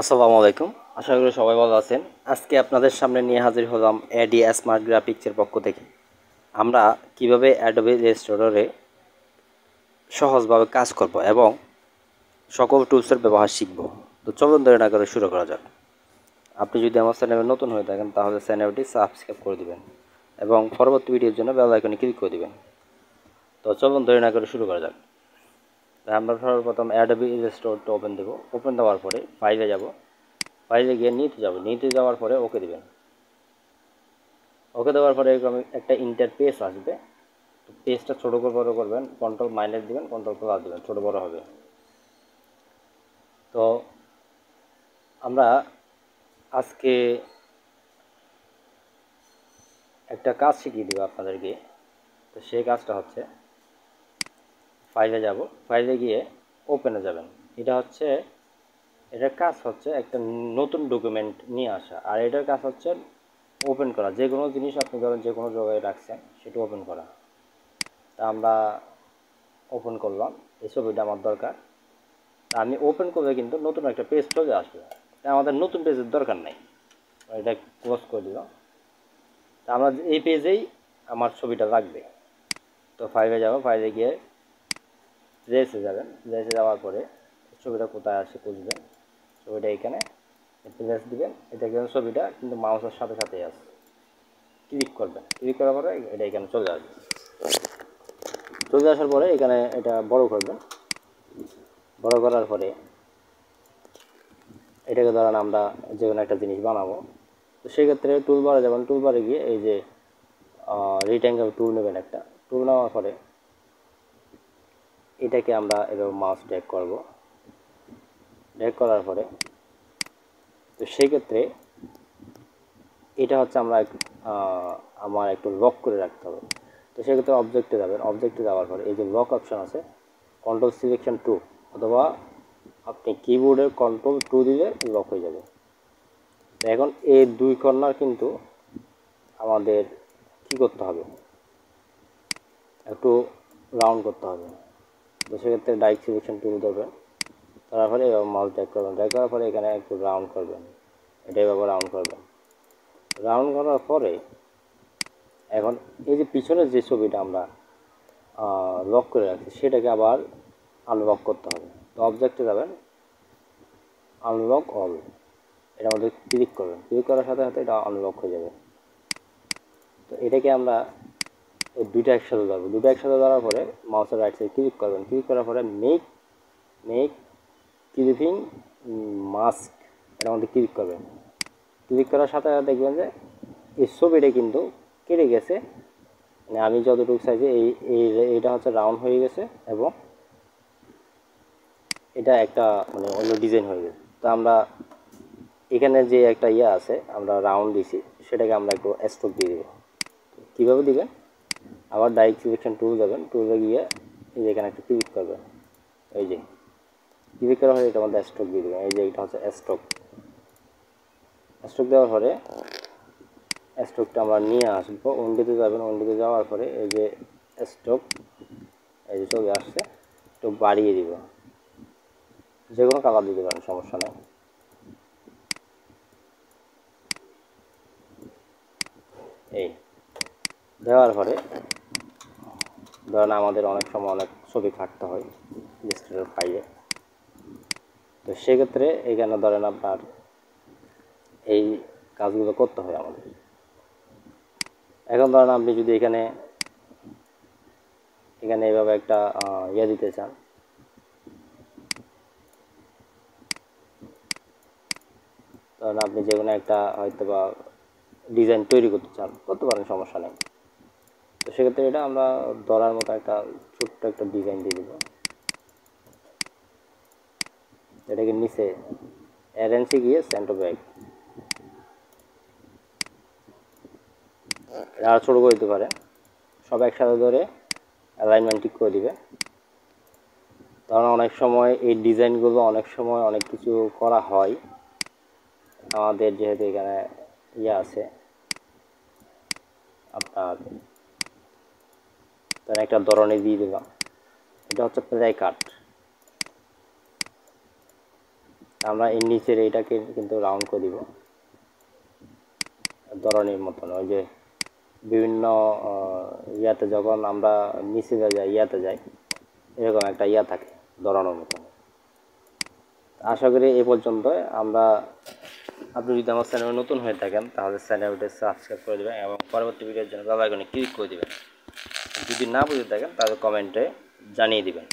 আসসালামু আলাইকুম। আশা করি সবাই ভালো আছেন। আজকে আপনাদের সামনে নিয়ে হাজির হলাম এডি স্মার্ট গ্রাফিক্সের পক্ষ থেকে। আমরা কিভাবে অ্যাডোবি ইলাস্ট্রেটরে সহজভাবে কাজ করব এবং সকল টুলসের ব্যবহার শিখব। তো চলুন দেরি না করে শুরু করা যাক। আপনি যদি আমার চ্যানেলে নতুন হয়ে থাকেন তাহলে চ্যানেলটি সাবস্ক্রাইব করে দিবেন এবং পরবর্তী ভিডিওর জন্য বেল আইকনে ক্লিক করে দিবেন। তো চলুন দেরি না করে শুরু করা যাক। আমরা সর্বপ্রথম অ্যাডোবি ইলাস্ট্রেটরটা ওপেন দেব। ওপেন দেওয়ার পরে ফাইলে যাব। ফাইলে গিয়ে নিতে যাব। নিতে যাওয়ার পরে ওকে দিবেন। ওকে দেওয়ার পরে এরকম একটা ইন্টারফেস আসবে। তো পেজটা ছোটো করে বড়ো করবেন, কন্ট্রোল মাইনাস দিবেন, কন্ট্রোল প্লাস দিবেন, ছোটো বড়ো হবে। তো আমরা আজকে একটা কাজ শিখিয়ে দেবো আপনাদেরকে। তো সেই কাজটা হচ্ছে ফাইলে যাব, ফাইলে গিয়ে ওপেনে যাবেন। এটার কাজ হচ্ছে একটা নতুন ডকুমেন্ট নিয়ে আসা, আর এটার কাজ হচ্ছে ওপেন করা। যে কোনো জিনিস আপনি ধরেন যে কোনো জায়গায় রাখছেন সেটা ওপেন করা। তা আমরা ওপেন করলাম, এই ছবিটা আমার দরকার। আমি ওপেন করলে কিন্তু নতুন একটা পেজ চলে আসবে। আমাদের নতুন পেজের দরকার নাই, এটা ক্লোজ করে দিলাম। তা আমরা এই পেজেই আমার ছবিটা লাগবে। তো ফাইলে যাব, ফাইলে গিয়ে প্লেসে যাবেন। প্লেসে যাওয়ার পরে ছবিটা কোথায় আসে খুঁজবেন। ছবিটা এখানে প্লেস দিবেন। এটা কিন্তু ছবিটা কিন্তু মাউসের সাথে সাথেই আছে। ক্লিক করবেন, ক্লিক করার পরে এটা এখানে চলে আসবে। চলে আসার পরে এখানে এটা বড় করবেন। বড় করার পরে এটাকে ধরেন আমরা যে কোনো একটা জিনিস বানাবো। তো সেক্ষেত্রে টুলবারে যাবেন, টুলবারে গিয়ে এই যে রেক্ট্যাঙ্গেল টুল নেবেন একটা। টুল নেওয়ার পরে এটাকে আমরা এভাবে মাউস ড্র্যাগ করব। ড্র্যাগ করার পরে তো সেক্ষেত্রে এটা হচ্ছে আমার একটু লক করে রাখতে হবে। তো সেক্ষেত্রে অবজেক্টে যাবেন। অবজেক্টে যাওয়ার পরে এই যে লক অপশান আছে, কন্ট্রোল সিলেকশন 2 অথবা আপনি কিবোর্ডের কন্ট্রোল 2 দিলে লক হয়ে যাবে। এখন এই দুই কর্নার কিন্তু আমাদের কি করতে হবে, একটু রাউন্ড করতে হবে। তো সেক্ষেত্রে ডাইরেক্ট সিলেকশন টুল দেবেন। তারপরে মাউস ড্র্যাগ করবেন। ড্র্যাগ করার পরে এখানে একটু রাউন্ড করবেন। এটাই এভাবে রাউন্ড করবেন। রাউন্ড করার পরে এখন এই যে পিছনের যে ছবিটা আমরা লক করে রাখছি সেটাকে আবার আনলক করতে হবে। তো অবজেক্টে যাবেন, আনলক অল, এটার মধ্যে ক্লিক করবেন। ক্লিক করার সাথে সাথে এটা আনলক হয়ে যাবে। তো এটাকে আমরা এই দুইটা একসাথে ধরবো। দুটো একসাথে ধরার পরে মাউসের রাইট সাইড ক্লিক করবেন। ক্লিক করার পরে মেক ক্লিপিং মাস্ক, এটার মধ্যে ক্লিক করবেন। ক্লিক করার সাথে সাথে দেখবেন যে এই ছবিটা কিন্তু কেটে গেছে। মানে আমি যতটুকু চাইছি এইটা হচ্ছে রাউন্ড হয়ে গেছে এবং এটা একটা মানে অন্য ডিজাইন হয়ে গেছে। তো আমরা এখানে যে একটা আছে, আমরা রাউন্ড দিছি, সেটাকে আমরা একটু স্ট্রোক দিয়ে দেবো। কীভাবে দিবেন, আবার ডাইরেক্ট সিলেকশন টুল যাবেন। টুলে গিয়ে এই যে এখানে একটা ক্লিক করবেন। এই যে ক্লিক করার পরে এটা আমাদের স্ট্রোক দিয়ে দেবেন। এই যে এটা হচ্ছে স্ট্রোক। স্ট্রোক দেওয়ার পরে স্ট্রোকটা আমরা নিয়ে আসবো। উইন্ডোতে যাবেন। উইন্ডোতে যাওয়ার পরে এই যে স্ট্রোক এই যে চলে আসছে, একটু বাড়িয়ে দিব। যে কোনো কালার দিতে পারেন, সমস্যা নেই। এই দেওয়ার পরে ধরেন আমাদের অনেক সময় অনেক ছবি কাটতে হয় ইলাস্ট্রেটর ফাইলে। তো সেক্ষেত্রে এখানে ধরেন আপনার এই কাজগুলো করতে হয় আমাদের। এখন ধরেন আপনি যদি এখানে এইভাবে একটা দিতে চান, ধরেন আপনি যে কোনো একটা হয়তো বা ডিজাইন তৈরি করতে চান, করতে পারেন, সমস্যা নেই। তো সেক্ষেত্রে এটা আমরা ধরার মতো একটা ছোট্ট একটা ডিজাইন দিয়ে দেবো। এটাকে নিচে অ্যারেঞ্জে গিয়ে সেন্টার ব্যাক আর ছোটো করে দিতে পারে। সব একসাথে ধরে অ্যালাইনমেন্ট ঠিক করে দিবে। কারণ অনেক সময় এই ডিজাইনগুলো অনেক সময় অনেক কিছু করা হয় আমাদের, যেহেতু এখানে আছে আপনার তার একটা ধরনের দিয়ে দিলাম। এটা হচ্ছে প্লে কাট। আমরা এর নিচের এইটাকে কিন্তু রাউন্ড করে দিব ধরনের মতন। ওই যে বিভিন্ন ইয়াতে যখন আমরা নিচে যাই ইয়াতে যাই এরকম একটা ইয়া থাকে ধরানোর মতন। আশা করি এই পর্যন্ত। আমরা আপনি যদি আমার চ্যানেলে নতুন হয়ে থাকেন তাহলে চ্যানেলটি সাবস্ক্রাইব করে দেবেন এবং পরবর্তী ভিডিওর জন্য বেল আইকনে ক্লিক করে দেবেন। যদি না বুঝে থাকেন তাহলে কমেন্টে জানিয়ে দিবেন।